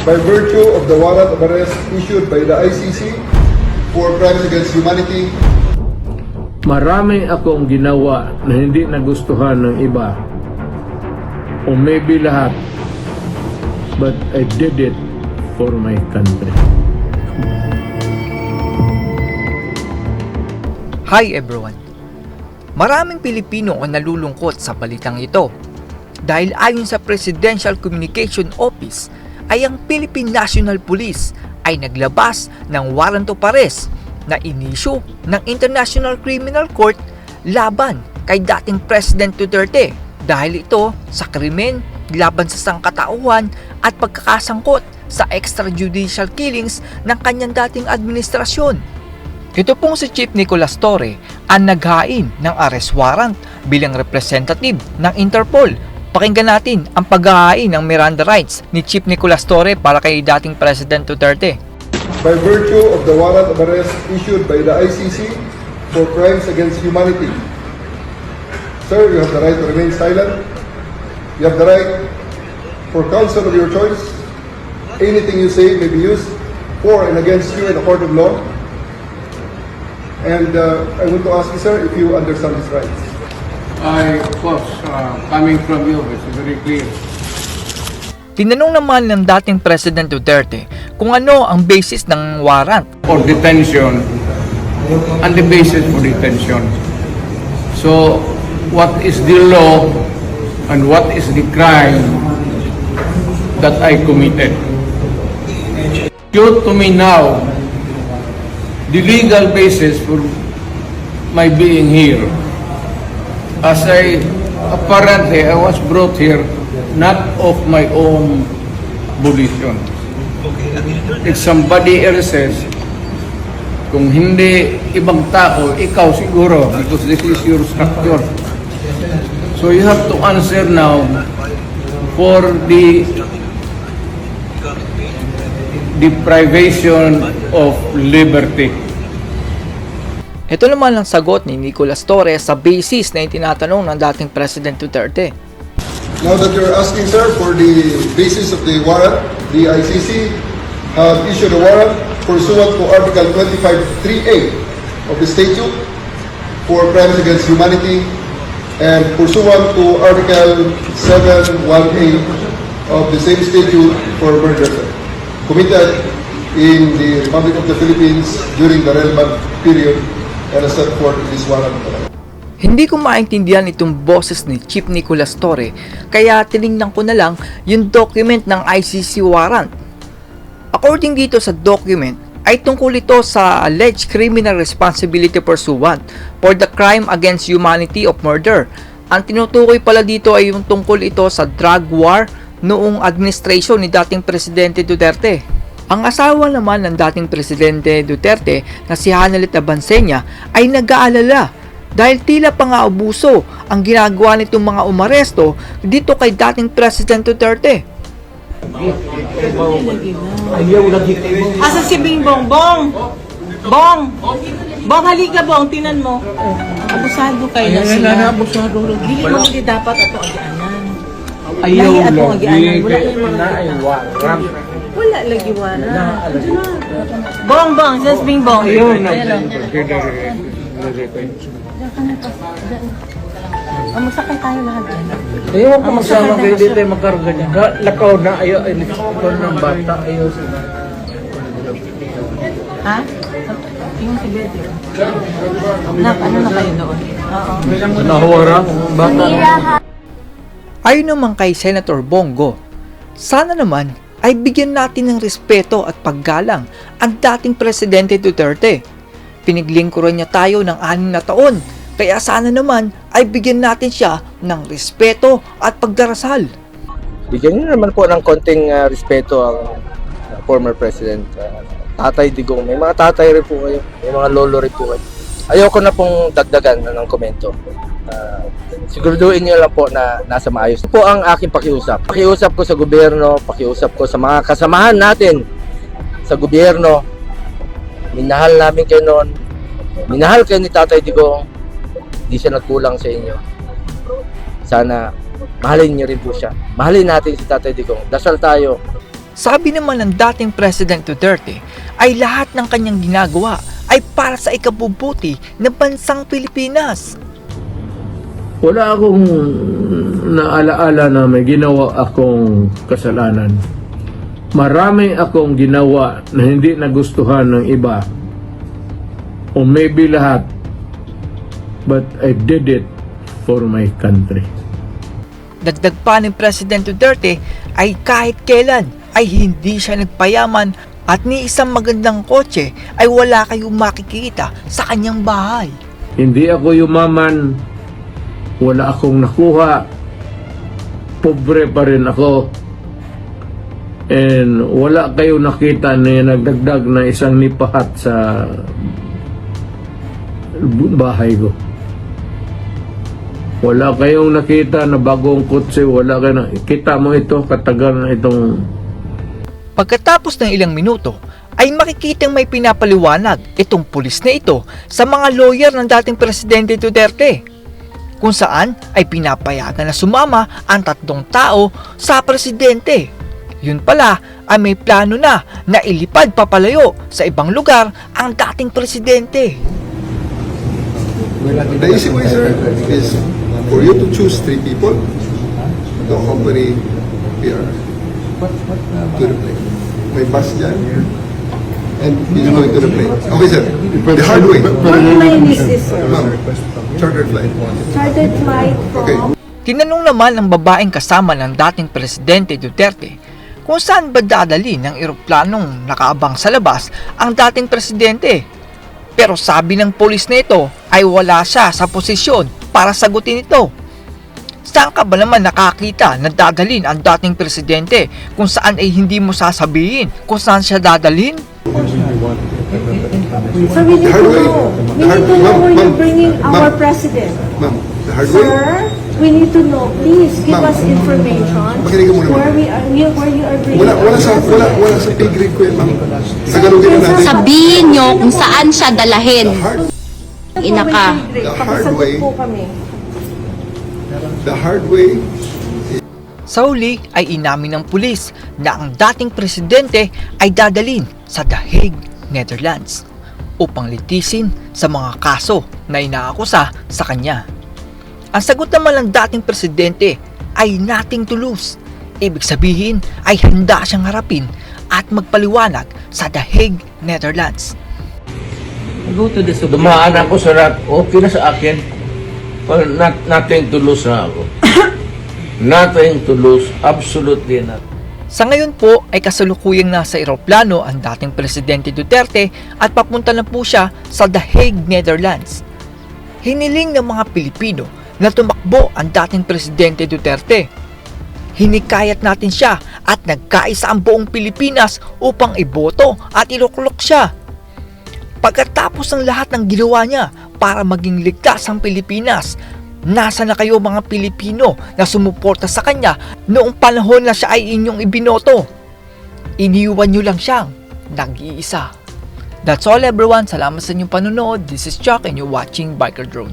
by virtue of the warrant of arrest issued by the ICC for crimes against humanity. Marami akong ginawa na hindi nagustuhan ng iba. O maybe lahat. But I did it for my country. Hi everyone! Maraming Pilipino ang nalulungkot sa balitang ito dahil ayon sa Presidential Communication Office ay ang Philippine National Police ay naglabas ng warrant of arrest na inisyu ng International Criminal Court laban kay dating President Duterte dahil ito sa krimen laban sa sangkatauhan at pagkakasangkot sa extrajudicial killings ng kanyang dating administrasyon. Ito pong si Chief Nicolas Torre ang naghain ng arrest warrant bilang representative ng Interpol. Pakinggan natin ang paghahain ng Miranda rights ni Chief Nicolas Torre para kay dating President Duterte. By virtue of the warrant of arrest issued by the ICC for crimes against humanity. Sir, you have the right to remain silent. You have the right for counsel of your choice. Anything you say may be used for and against you in a court of law. And I want to ask you, sir, if you understand these rights. Of course, coming from you, it's very clear. Tinanong naman ng dating President Duterte kung ano ang basis ng warrant. For detention, and the basis for detention. So, what is the law and what is the crime that I committed? Due to me now, the legal basis for my being here, as apparently I was brought here not of my own volition. If somebody else says, kung hindi ibang tao, ikaw siguro, because this is your structure. So you have to answer now for the deprivation of liberty. Ito naman ang sagot ni Nicolas Torre sa basis na itinatanong ng dating President Duterte. Now that you're asking, sir, for the basis of the warrant, the ICC have issued a warrant pursuant to Article 25(3)(a) of the statute for crimes against humanity and pursuant to Article 7(1)(a) of the same statute for murder committed in the Republic of the Philippines during the relevant period and as set forth in this warrant. Hindi ko maintindihan itong boses ni Chief Nicolas Torre kaya tinignan ko na lang yung document ng ICC warrant. According dito sa document ay tungkol ito sa alleged criminal responsibility pursuant for the crime against humanity of murder. Ang tinutukoy pala dito ay yung tungkol ito sa drug war noong administration ni dating Presidente Duterte. Ang asawa naman ng dating Presidente Duterte na si Hanelet Abansenia ay nag-aalala dahil tila pa nga abuso ang ginagawa nitong mga umaresto dito kay dating President Duterte. Asa si Bingbong? Bong! Bong! Bong, halika Bong, tinan mo. Abusado kayo na sila. Dili mo hindi dapat ato agianan. Ayaw Lahi ato lagi, agianan. Wala kaya yung mga na ay warang. wala lagi wala. Bong, Bong, sis Bingbong. Ayaw na. Masakay tayo lahat dyan. Ayaw ko magsama kayo dito ay magkarga niya. Lakaw na, ayaw, ay lakaw ng bata, ayaw sila. Ha? Yung si Betty. Ano na kayo doon? Oo. Nahawara, bata. Ayon naman kay Senator Bongo, sana naman ay bigyan natin ng respeto at paggalang ang dating Presidente Duterte. Piniglingkuran niya tayo ng 6 na taon, kaya sana naman ay bigyan natin siya ng respeto at pagdarasal. Bigyan niyo naman po ng konting respeto ang former President Tatay Digong. May mga tatay rin po kayo, may mga lolo rin po kayo. Ayoko na pong dagdagan ng komento. Siguraduhin niyo lang po na nasa maayos. Ito po ang aking pakiusap. Pakiusap ko sa gobyerno, pakiusap ko sa mga kasamahan natin sa gobyerno. Minahal namin kayo noon. Minahal kayo ni Tatay Digong. Hindi siya nagkulang sa inyo. Sana mahalin niyo rin po siya. Mahalin natin si Tatay Digong. Dasal tayo. Sabi naman ng dating President Duterte ay lahat ng kanyang ginagawa ay para sa ikabubuti ng bansang Pilipinas. Wala akong naalaala na may ginawa akong kasalanan. Marami akong ginawa na hindi nagustuhan ng iba. O maybe lahat. But I did it for my country. Dagdag pa ni President Duterte ay kahit kailan ay hindi siya nagpayaman at ni isang magandang kotse ay wala kayong makikita sa kanyang bahay. Hindi ako yumaman. Wala akong nakuha. Pobre pa rin ako. And wala kayo nakita na nagdagdag na isang nipahat sa bahay ko. Wala kayong nakita na bagong kotse. Wala kayo nakita mo ito, katagal na itong... Pagkatapos ng ilang minuto, ay makikitang may pinapaliwanag itong pulis na ito sa mga lawyer ng dating Presidente Duterte, kung saan ay pinapayagan na sumama ang 3 tao sa presidente. Yun pala ay may plano na ilipad papalayo sa ibang lugar ang dating presidente. The easy way, sir, is for you to choose 3 people to accompany PR to the plane. May bus dyan, and he's going to the plane. Okay, sir. The hard way. What plane is this, sir? Ma'am, chartered flight. Chartered flight Okay. from... Tinanong naman ng babaeng kasama ng dating Presidente Duterte kung saan ba dadali ng eroplanong nakaabang sa labas ang dating presidente. Pero sabi ng pulis na ito ay wala siya sa posisyon para sagutin ito. Saan ka ba naman nakakita na dadalhin ang dating presidente kung saan ay hindi mo sasabihin kung saan siya dadalhin? So we need to know. We need to know where you're bringing our president. Ma'am, the hard way. Sir, we need to know. Please give Ma'am. us information Makinig ka muna, ma'am. where you are bringing Wala sa pay grade ko yan, ma'am. Sagalugin na natin. Sabihin nyo kung saan siya dalahin. Ina ka. Pakisagot po kami. The hard way. Sa huli ay inamin ng pulis na ang dating presidente ay dadalhin sa The Hague, Netherlands upang litisin sa mga kaso na inaakusa sa kanya. Ang sagot naman ng dating presidente ay nothing to lose. Ibig sabihin ay handa siyang harapin at magpaliwanag sa The Hague, Netherlands. Dumaan ako sa rat, okay na sa akin. Well, nothing to lose na ako. Nothing to lose, absolutely not. Sa ngayon po ay kasalukuyang nasa eroplano ang dating Presidente Duterte at papunta na po siya sa The Hague, Netherlands. Hiniling ng mga Pilipino na tumakbo ang dating Presidente Duterte. Hinikayat natin siya at nagkaisa ang buong Pilipinas upang iboto at iluklok siya. Pagkatapos ng lahat ng ginawa niya para maging ligtas ang Pilipinas, nasa na kayo mga Pilipino na sumuporta sa kanya noong panahon na siya ay inyong ibinoto? Iniwan nyo lang siyang nag-iisa. That's all everyone. Salamat sa inyong panonood. This is Chuck and you're watching Biker Drone.